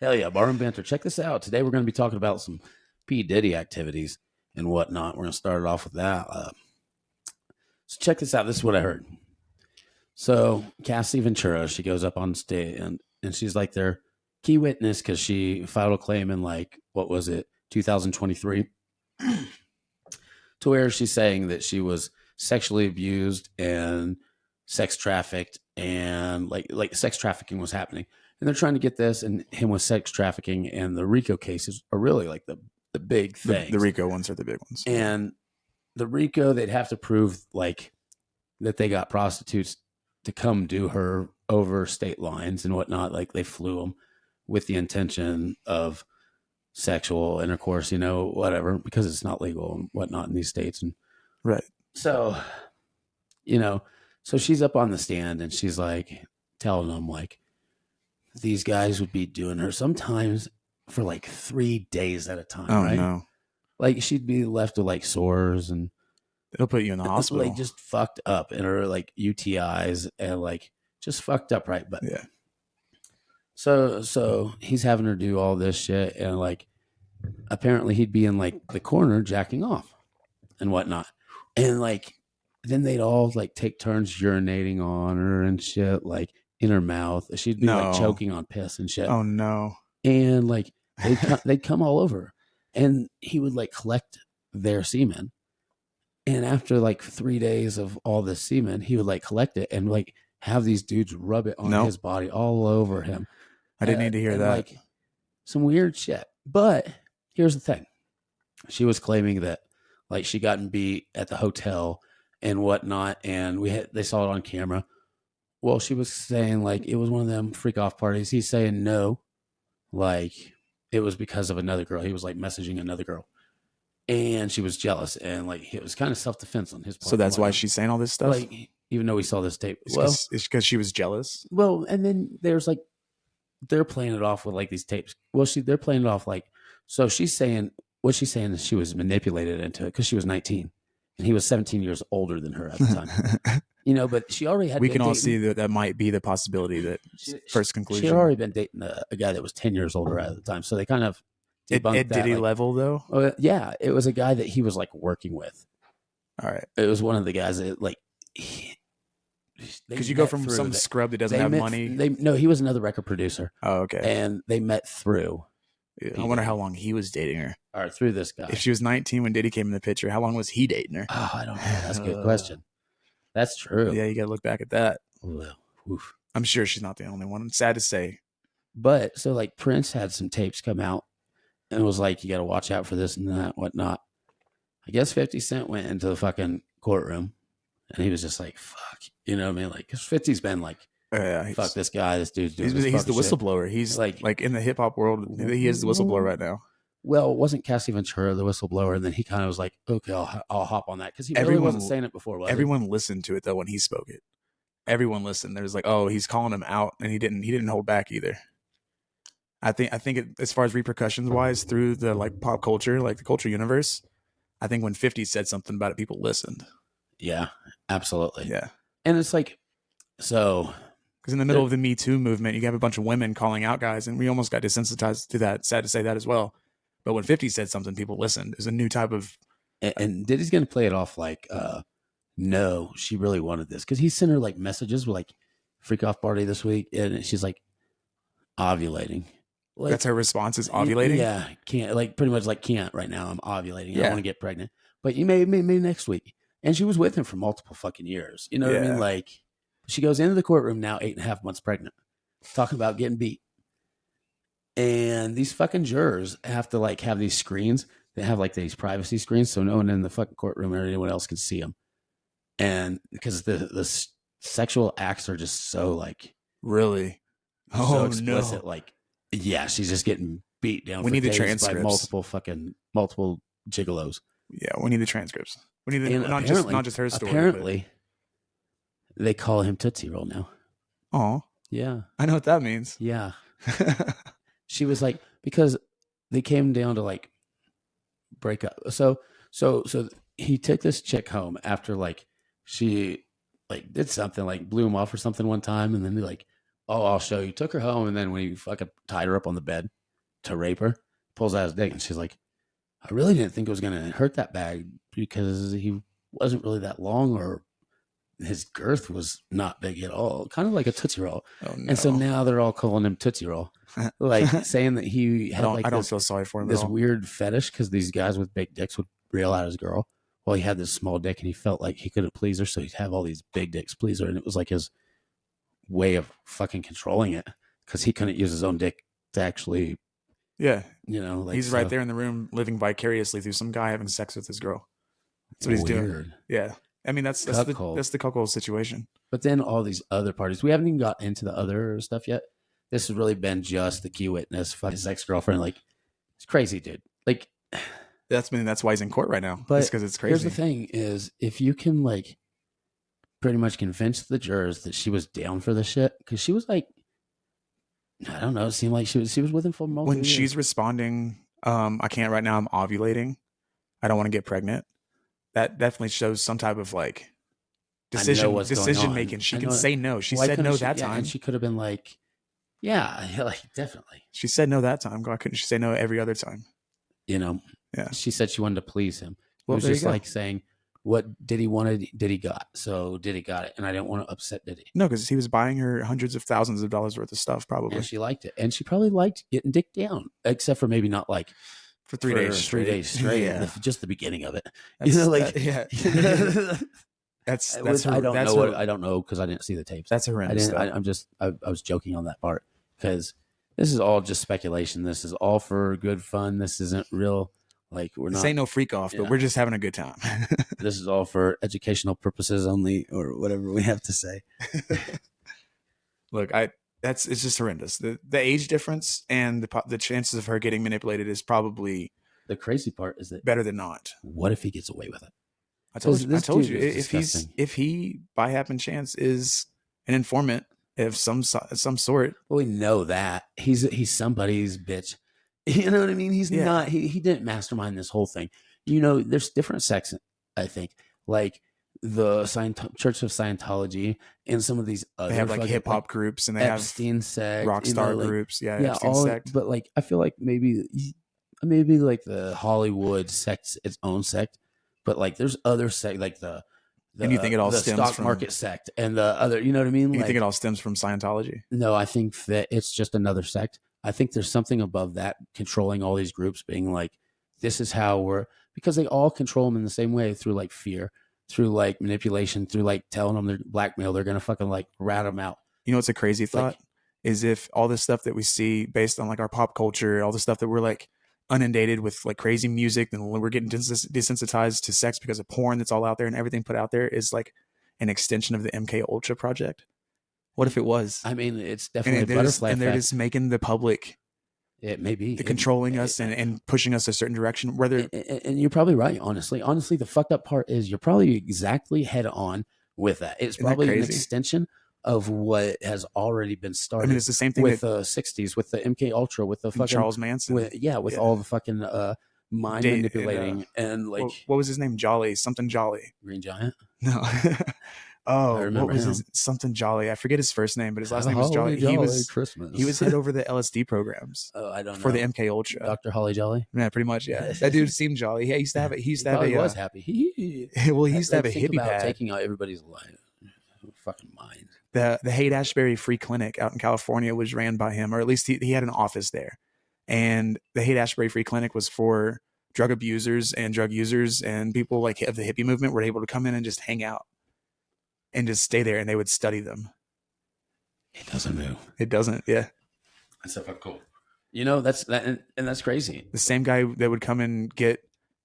Hell yeah, bar and banter. Check this out. Today we're going to be talking about some P. Diddy activities and whatnot. We're going to start it off with that. So check this out. This is what I heard. So Cassie Ventura, she goes up on stage and she's like their key witness because she filed a claim in what was it, 2023, to where she's saying that she was sexually abused and sex trafficked and like sex trafficking was happening. And they're trying to get this and him with sex trafficking, and the RICO cases are really like the big things. The RICO ones are the big ones. And the RICO, they'd have to prove like that they got prostitutes to come do her over state lines and whatnot. Like they flew them with the intention of sexual intercourse, whatever, because it's not legal and whatnot in these states. And right. So, so she's up on the stand and she's like telling them like these guys would be doing her sometimes for like 3 days at a time. Oh right? no. Like she'd be left with like sores and it'll put you in the hospital. Like just fucked up and her like UTIs and like just fucked up. Right. But yeah. So he's having her do all this shit and like apparently he'd be in like the corner jacking off and whatnot. And like then they'd all like take turns urinating on her and shit, like in her mouth. She'd be like choking on piss and shit. Oh no. And like they'd come all over and he would like collect their semen. And after like 3 days of all this semen, he would like collect it and like have these dudes rub it on his body all over him. I didn't need to hear that. Like some weird shit. But here's the thing. She was claiming that like she gotten beat at the hotel and whatnot. And they saw it on camera. Well, she was saying like it was one of them freak off parties. He's saying no, like it was because of another girl. He was like messaging another girl. And she was jealous, and like it was kind of self-defense on his part. So that's why she's saying all this stuff. Like, even though we saw this tape, it's because she was jealous. Well, and then there's like they're playing it off with like these tapes. Well, they're playing it off like so. She's saying what she's saying is she was manipulated into it because she was 19, and he was 17 years older than her at the time. But she already had. We can all see that might be the possibility that first conclusion. She had already been dating a guy that was 10 years older at the time, so they kind of. At Diddy level, though? Yeah, it was a guy that he was like working with. All right. It was one of the guys that like. Because you go from some scrub that doesn't have money. No, he was another record producer. Oh, okay. And they met through. Yeah, I wonder how long he was dating her. Or through this guy. If she was 19 when Diddy came in the picture, how long was he dating her? Oh, I don't know. That's a good question. That's true. Yeah, you got to look back at that. Well, oof. I'm sure she's not the only one. It's sad to say. But so like Prince had some tapes come out. And it was like, you got to watch out for this and that, whatnot. I guess 50 Cent went into the fucking courtroom and he was just like, fuck. You know what I mean? Like, because 50's been like, fuck this guy. This dude's doing He's the whistleblower. Shit. He's like in the hip hop world, he is the whistleblower right now. Well, it wasn't Cassie Ventura the whistleblower. And then he kind of was like, okay, I'll hop on that. Because he really wasn't saying it before. Everyone listened to it, though, when he spoke it. Everyone listened. There was like, oh, he's calling him out. And he didn't hold back either. I think as far as repercussions wise through the like pop culture, like the culture universe, I think when 50 said something about it, people listened. Yeah, absolutely. Yeah. And it's like, so. Because in the middle of the Me Too movement, you have a bunch of women calling out guys, and we almost got desensitized to that. Sad to say that as well. But when 50 said something, people listened. There's a new type of. And Diddy's going to play it off like, no, she really wanted this. Because he sent her like messages with like, freak off party this week. And she's like, ovulating. Like, that's her response is ovulating? Yeah, can't like pretty much like can't right now. I'm ovulating. I don't want to get pregnant. But you maybe next week. And she was with him for multiple fucking years. You know what I mean? Like she goes into the courtroom now 8.5 months pregnant, talking about getting beat. And these fucking jurors have to like have these screens. They have like these privacy screens so no one in the fucking courtroom or anyone else can see them. And because the sexual acts are just so like really so explicit, like. Yeah, she's just getting beat down. We need the transcripts by multiple gigolos. Yeah, we need the transcripts. We need not just her story. Apparently, they call him Tootsie Roll now. Oh, yeah, I know what that means. Yeah, she was like because they came down to like break up. So he took this chick home after like she like did something like blew him off or something one time, and then he like Oh, I'll show you. Took her home, and then when he fucking tied her up on the bed to rape her, pulls out his dick, and she's like, I really didn't think it was going to hurt that bad because he wasn't really that long, or his girth was not big at all, kind of like a Tootsie Roll. Oh, no. And so now they're all calling him Tootsie Roll, like saying that he had I don't feel sorry for him. This weird fetish because these guys with big dicks would rail out his girl. Well, he had this small dick and he felt like he couldn't please her, so he'd have all these big dicks please her, and it was like his way of fucking controlling it because he couldn't use his own dick to actually. Yeah, like he's right there in the room living vicariously through some guy having sex with his girl. That's what he's doing. Yeah. I mean, that's the cuckold situation. But then all these other parties, we haven't even got into the other stuff yet. This has really been just the key witness, fuck his ex-girlfriend. Like, it's crazy, dude. Like, that's why he's in court right now. But because it's crazy. Here's the thing: is if you can like pretty much convince the jurors that she was down for the shit, because she was like, I don't know, it seemed like she was with him for multiple years. She's responding, I can't right now. I'm ovulating. I don't want to get pregnant. That definitely shows some type of like decision making. She can say no. She said no that time. And she could have been like, yeah, like definitely. She said no that time. Why couldn't she say no every other time? Yeah. She said she wanted to please him. Well, it was just like saying, what Diddy wanted, Diddy got. So Diddy got it. And I didn't want to upset Diddy. No, because he was buying her hundreds of thousands of dollars worth of stuff, probably. And she liked it. And she probably liked getting dick down, except for maybe not like for 3 days straight. 3 days straight. Yeah. Just the beginning of it. That's, I don't know because I didn't see the tapes. That's horrendous. I was joking on that part because this is all just speculation. This is all for good fun. This isn't real. Like this ain't no freak off, but we're just having a good time. This is all for educational purposes only, or whatever we have to say. Look, it's just horrendous. The age difference and the chances of her getting manipulated is probably the crazy part. Is that better than not? What if he gets away with it? I told you if he by happen chance is an informant of some sort. Well, we know that he's somebody's bitch. You know what I mean? He's not. He didn't mastermind this whole thing. There's different sects. I think like the Church of Scientology and some of these other. They have like hip hop groups and they Epstein have sect, rock star groups. Yeah, Epstein sect. But like, I feel like maybe like the Hollywood sect's its own sect. But like, there's other sect like the and you think it all stems stock from market sect and the other. You know what I mean? You think it all stems from Scientology? No, I think that it's just another sect. I think there's something above that controlling all these groups, being like, this is how because they all control them in the same way through like fear, through like manipulation, through like telling them they're blackmail, they're going to fucking like rat them out. You know, what's a crazy thought is if all this stuff that we see based on like our pop culture, all the stuff that we're like inundated with like crazy music, and we're getting desensitized to sex because of porn that's all out there and everything put out there is like an extension of the MK Ultra project. What if it was? I mean, it's definitely a butterfly effect. They're just making the public. It may be controlling us and pushing us a certain direction. And you're probably right. Honestly, the fucked up part is you're probably exactly head on with that. It's probably an extension of what has already been started. I mean, it's the same thing with the '60s, with the MK Ultra, with the fucking Charles Manson, with all the fucking mind manipulating and like what was his name? Something Jolly. Green Giant. No. Oh, I remember something Jolly. I forget his first name, but his last name was Jolly. He was head over the LSD programs. Oh, I don't know. For the MK Ultra. Dr. Holly Jolly? Yeah, pretty much, yeah. That dude seemed jolly. He used to have he was happy. He used to have a hippie pad. Taking out everybody's life. Fucking mind. The Haight-Ashbury Free Clinic out in California was ran by him, or at least he had an office there. And the Haight-Ashbury Free Clinic was for drug abusers and drug users, and people like of the hippie movement were able to come in and just hang out and just stay there, and they would study them. It doesn't move. It doesn't. Yeah. That's so fucking cool. That's crazy. The same guy that would come and get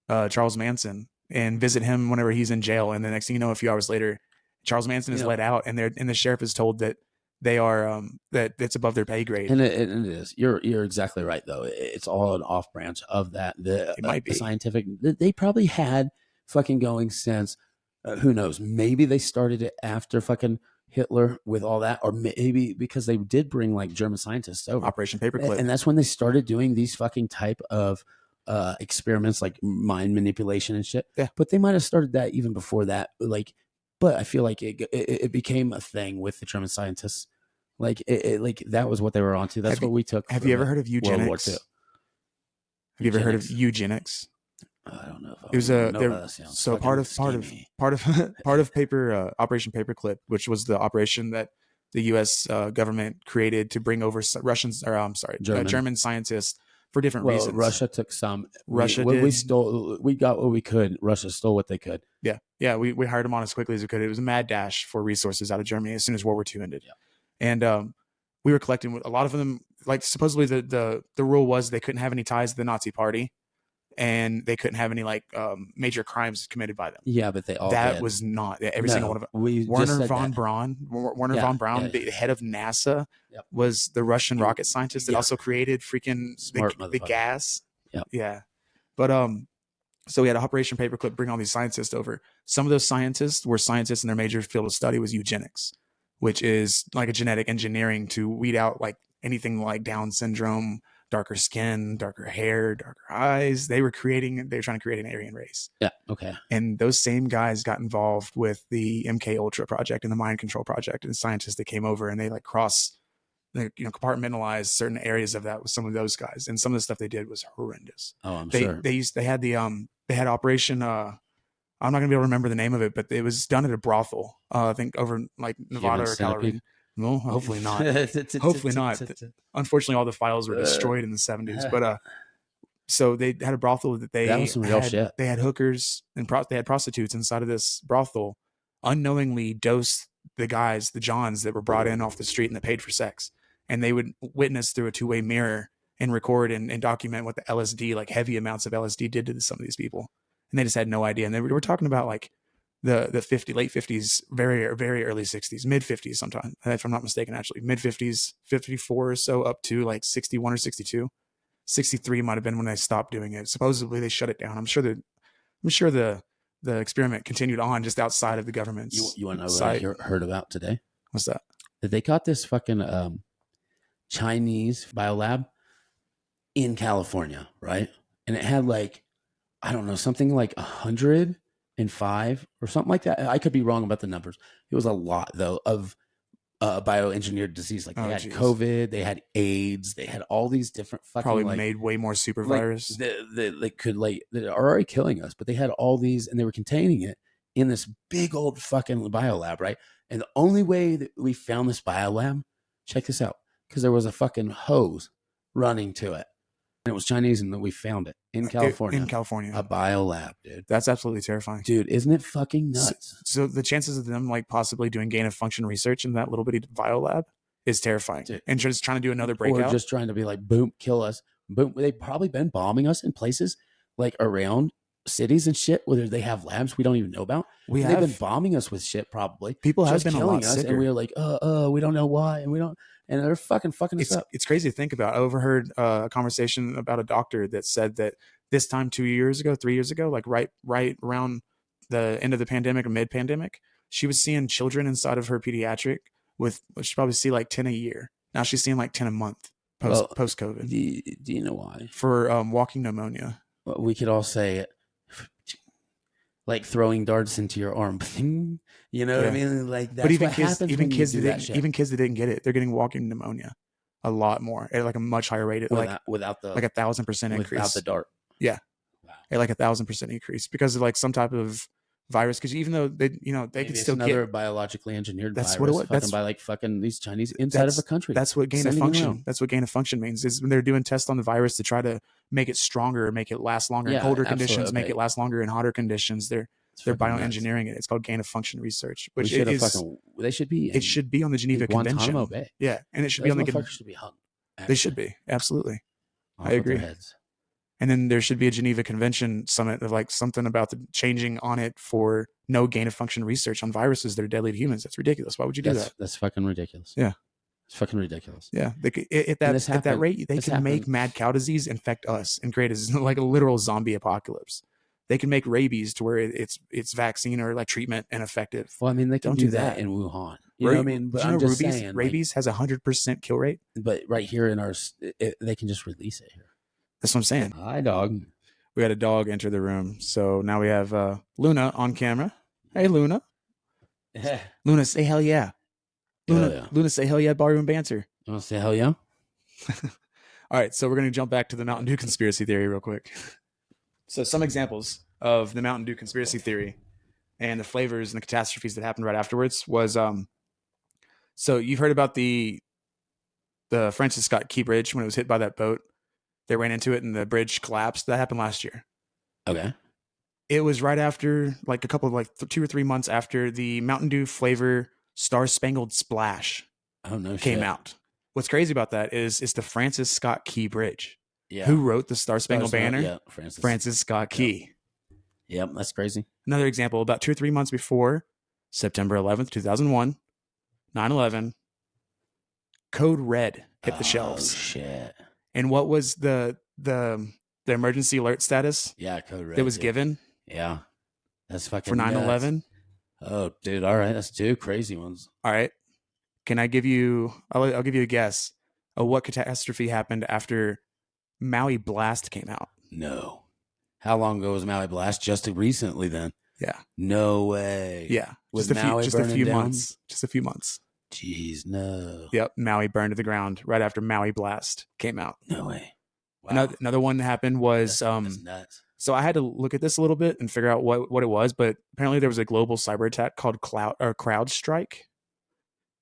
Charles Manson and visit him whenever he's in jail, and the next thing you know, a few hours later, Charles Manson is let out, and the sheriff is told that they are that it's above their pay grade. And it is. You're exactly right, though. It's all an off branch of that. It might be scientific. They probably had fucking going since. Who knows? Maybe they started it after fucking Hitler with all that, or maybe because they did bring like German scientists over. Operation Paperclip. And that's when they started doing these fucking type of experiments like mind manipulation and shit. Yeah. But they might have started that even before that. But I feel like it became a thing with the German scientists Like like that was what they were onto. That's what we took. Have you ever heard of World War eugenics? II. Have you ever heard of eugenics? I don't know if It was I know how that sounds. So part of paper Operation Paperclip, which was the operation that the U.S. Government created to bring over Russians, or I'm sorry, German scientists for different reasons. Russia took some. Russia did. We stole. We got what we could. Russia stole what they could. Yeah. We hired them on as quickly as we could. It was a mad dash for resources out of Germany as soon as World War II ended. Yeah. And we were collecting a lot of them. Like supposedly the rule was they couldn't have any ties to the Nazi Party, and they couldn't have any like major crimes committed by them. Yeah, but they all that did. Was not every single one of them. Werner von Braun, the head of NASA, was the Russian rocket scientist that also created freaking the gas. Yeah. But so we had Operation Paperclip bring all these scientists over. Some of those scientists were scientists, and their major field of study was eugenics, which is like a genetic engineering to weed out like anything like Down syndrome, darker skin, darker hair, darker eyes. They were trying to create an Aryan race. Yeah. Okay. And those same guys got involved with the MK Ultra project and the mind control project, and the scientists that came over and they like compartmentalized certain areas of that with some of those guys. And some of the stuff they did was horrendous. Oh, I'm sure. They had Operation, I'm not gonna be able to remember the name of it, but it was done at a brothel. I think over like Nevada or Colorado. No, hopefully not. Hopefully not. Unfortunately, all the files were destroyed in the 70s. But so they had a brothel that was some real shit. They had hookers and they had prostitutes inside of this brothel, unknowingly dosed the guys, the Johns that were brought in off the street and that paid for sex, and they would witness through a two-way mirror and record and document what the LSD, like heavy amounts of LSD, did to some of these people, and they just had no idea. And they were talking about like the late 50s, very, very early 60s, mid 50s sometime, if I'm not mistaken, actually mid 50s, 54 or so, up to like 61 or 62. 63 might have been when they stopped doing it. Supposedly they shut it down. I'm sure the experiment continued on just outside of the government's. You want to know what I heard about today? What's that? That they caught this fucking Chinese biolab in California, right? And it had like, I don't know, something like 105 or something like that. I could be wrong about the numbers. It was a lot though of bioengineered disease. Like they had COVID, they had AIDS, they had all these different fucking probably made way more super virus that are already killing us, but they had all these and they were containing it in this big old fucking biolab, right? And the only way that we found this biolab, check this out, because there was a fucking hose running to it. And it was Chinese, and then we found it in California. A biolab, dude. That's absolutely terrifying, dude. Isn't it fucking nuts? So the chances of them like possibly doing gain of function research in that little bitty biolab is terrifying, dude. And just trying to do another breakout, or just trying to be like, boom, kill us, boom. They've probably been bombing us in places like around cities and shit where they have labs we don't even know about. They've been bombing us with shit. Probably people have been killing us, and we're like, we don't know why, and we don't. And they're fucking us up. It's crazy to think about. I overheard a conversation about a doctor that said that this time 3 years ago, like right around the end of the pandemic or mid-pandemic, she was seeing children inside of her pediatric with, she'd probably see like 10 a year. Now she's seeing like 10 a month post-COVID. Do you know why? For walking pneumonia. Well, we could all say it. Like throwing darts into your arm, you know what I mean? Like that's what happens. Even kids that didn't get it, they're getting walking pneumonia a lot more at like a much higher rate. Without the 1,000% increase without the dart. Yeah, wow. At like 1,000% increase because of like some type of virus. Because even though they could still another biologically engineered. That's virus, what it was. That's by like fucking these Chinese inside of a country. That's what gain of function. That's what gain of function means. Is when they're doing tests on the virus to try to make it stronger, make it last longer in colder conditions, make it last longer in hotter conditions. They're bioengineering it. It's called gain of function research, which they should be. It should be on the Geneva Convention. Bay. Yeah, and it should be on the. Should be hung. They should be, absolutely. I agree. And then there should be a Geneva Convention summit of like something about the changing on it for no gain of function research on viruses that are deadly to humans. That's ridiculous. Why would you do that? That's fucking ridiculous. Yeah. It's fucking ridiculous. Yeah. At that rate, they can make mad cow disease infect us and create like a literal zombie apocalypse. They can make rabies to where it's vaccine or like treatment ineffective. Well, I mean, they can do that in Wuhan. You know what I mean? But I'm just saying, rabies has 100% kill rate. But right here in they can just release it here. That's what I'm saying. Hi, dog. We had a dog enter the room. So now we have Luna on camera. Hey, Luna. Luna, say hell yeah. Luna, say hell yeah, barroom banter. You want to say hell yeah? All right, so we're going to jump back to the Mountain Dew conspiracy theory real quick. So some examples of the Mountain Dew conspiracy theory and the flavors and the catastrophes that happened right afterwards was so you've heard about the Francis Scott Key Bridge when it was hit by that boat. They ran into it and the bridge collapsed. That happened last year. Okay. It was right after, like a couple of 2 or 3 months after the Mountain Dew flavor Star Spangled Splash came out. What's crazy about that is it's the Francis Scott Key Bridge. Yeah. Who wrote the Star Spangled Banner? Yeah, Francis Scott Key. Yep, that's crazy. Another example, about 2 or 3 months before September 11th, 2001, 9/11, Code Red hit the shelves. Oh, shit. And what was the emergency alert status? Yeah, Code Red. That was given? Yeah. That's fucking for 9/11. Oh, dude. All right. That's 2 crazy ones. All right. Can I give you, I'll give you a guess of what catastrophe happened after Maui Blast came out. No. How long ago was Maui Blast? Just recently then. Yeah. No way. Yeah. Just a few months. Just a few months. Jeez, no. Yep. Maui burned to the ground right after Maui Blast came out. No way. Wow. Another one that happened was that's nuts. So I had to look at this a little bit and figure out what it was, but apparently there was a global cyber attack called CrowdStrike,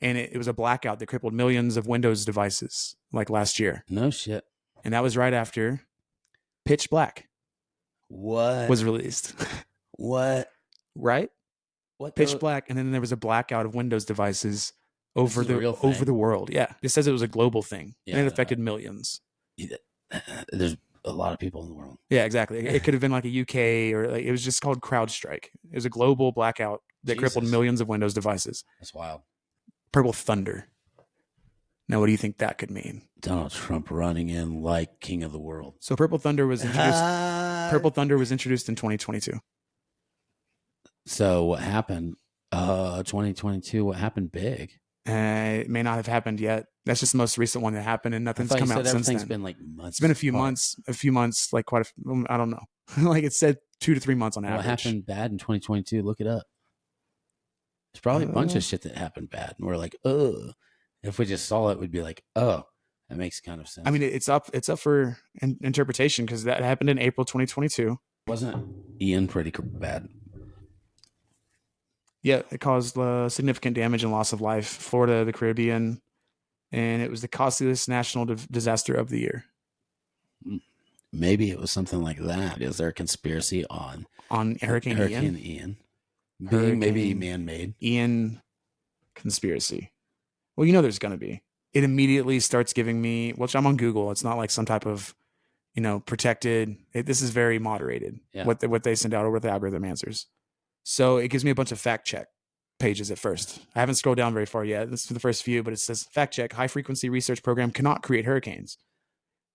and it was a blackout that crippled millions of Windows devices like last year. No shit. And that was right after Pitch Black was released. What? Right? What? Pitch Black, and then there was a blackout of Windows devices over the world. Yeah, it says it was a global thing, and it affected millions. There's a lot of people in the world. Yeah, exactly. It could have been like a UK or it was just called CrowdStrike. It was a global blackout that crippled millions of Windows devices. That's wild. Purple Thunder. Now, what do you think that could mean? Donald Trump running in like king of the world. So Purple Thunder was introduced. Purple Thunder was introduced in 2022. So what happened? 2022. What happened big? It may not have happened yet. That's just the most recent one that happened, and nothing's come out since then. Everything's been like months. It's been a few months, like I don't know. Like it said 2 to 3 months on average. What happened bad in 2022? Look it up. There's probably a bunch of shit that happened bad, and we're like, oh. If we just saw it, we'd be like, oh, that makes kind of sense. I mean, it's up for interpretation because that happened in April 2022. Wasn't Ian pretty bad? Yeah, it caused significant damage and loss of life. Florida, the Caribbean, and it was the costliest national disaster of the year. Maybe it was something like that. Is there a conspiracy on Hurricane Ian? Being maybe man-made. Ian conspiracy. Well, you know there's going to be. It immediately starts giving me, which I'm on Google. It's not like some type of, protected. This is very moderated. Yeah. What they send out or what the algorithm answers. So it gives me a bunch of fact check pages at first. I haven't scrolled down very far yet. This is the first few, but it says fact check, high frequency research program cannot create hurricanes.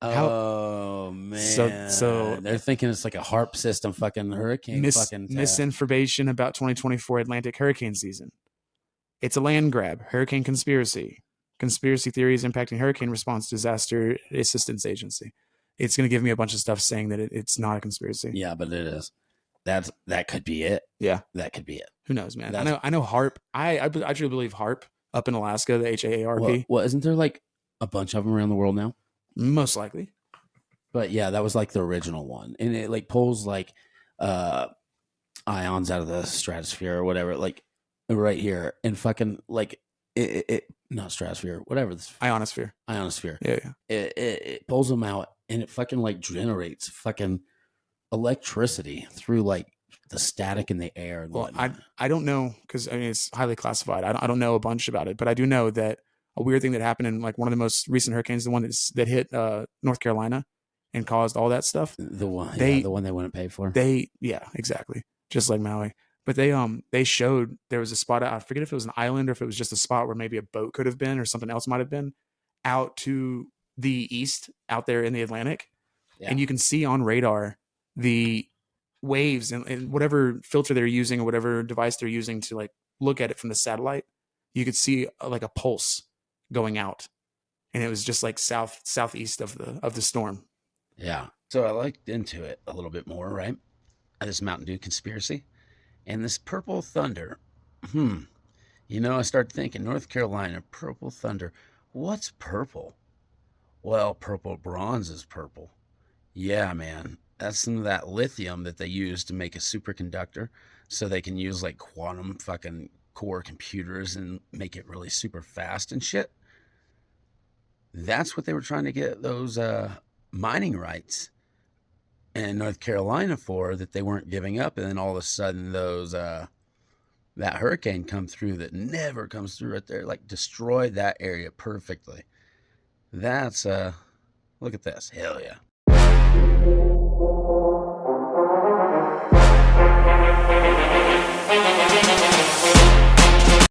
Oh man. So they're thinking it's like a HARP system fucking hurricane misinformation about 2024 Atlantic hurricane season. It's a land grab. Hurricane conspiracy. Conspiracy theories impacting hurricane response disaster assistance agency. It's going to give me a bunch of stuff saying that it's not a conspiracy. Yeah, but it is. That could be it. Yeah, that could be it. Who knows, man? I know HARP. I truly believe HARP up in Alaska, the HAARP. Well, isn't there like a bunch of them around the world now? Most likely. But yeah, that was like the original one, and it like pulls like ions out of the stratosphere or whatever, like right here, and fucking like it not stratosphere, whatever this ionosphere. Yeah. It pulls them out, and it fucking like generates fucking electricity through like the static in the air. And well, I don't know because it's highly classified. I don't know a bunch about it, but I do know that a weird thing that happened in like one of the most recent hurricanes, the one that hit North Carolina and caused all that stuff. The one they wouldn't pay for. Yeah, exactly. Just like Maui. But they showed there was a spot, I forget if it was an island or if it was just a spot where maybe a boat could have been or something else might have been, out to the east, out there in the Atlantic. Yeah. And you can see on radar the waves and whatever filter they're using or whatever device they're using to like look at it from the satellite. You could see like a pulse going out, and it was just like southeast of the storm. Yeah. So I looked into it a little bit more, right? This Mountain Dew conspiracy and this Purple Thunder. You I start thinking North Carolina, purple thunder. What's purple? Well, purple bronze is purple. Yeah, man. That's some of that lithium that they use to make a superconductor so they can use like quantum fucking core computers and make it really super fast and shit. That's what they were trying to get those mining rights in North Carolina for, that they weren't giving up. And then all of a sudden those that hurricane come through that never comes through right there, like destroyed that area perfectly. That's look at this. Hell yeah.